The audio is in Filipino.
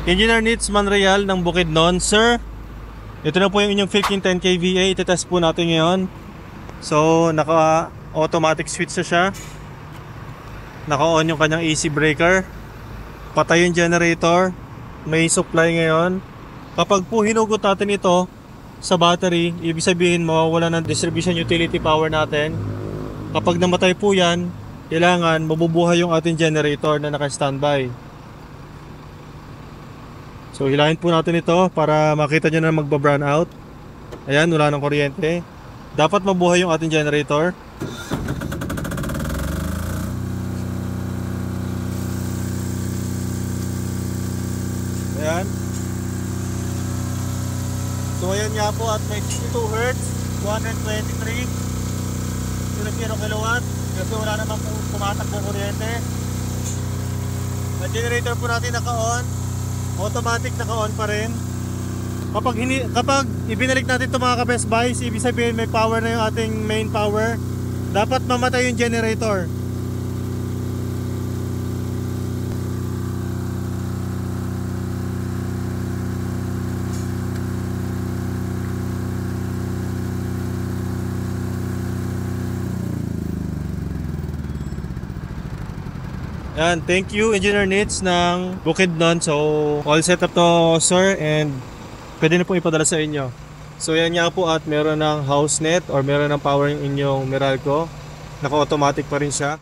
Engineer Nits Manreal ng Bukidnon. Sir, ito na po yung inyong 1510 kVA. Itetest po natin ngayon. So, naka-automatic switch na siya. Naka-on yung kanyang AC breaker. Patay yung generator. May supply ngayon. Kapag po hinugot natin ito sa battery, ibig sabihin mawawala ng distribution utility power natin. Kapag namatay po yan, kailangan mabubuhay yung ating generator na naka-standby. So hilahin po natin ito para makita nyo na magba-brown out. Ayan, wala ng kuryente. Dapat mabuhay yung ating generator. Ayan. So ayan nga po at may 2 Hz, 123 kilowatt. Kasi wala naman po pumatakbo kuryente. Ang generator po natin naka-on. Automatic naka-on pa rin. Kapag ibinalik natin ito mga ka-best buys, ibig sabihin may power na yung ating main power. Dapat mamatay yung generator. Yan, thank you Engineer Nits ng Bukidnon. So, all set up to sir and pwede na po ipadala sa inyo. So, yan nga po at meron ng house net or meron ng power yung inyong Meralco. Naka-automatic pa rin siya.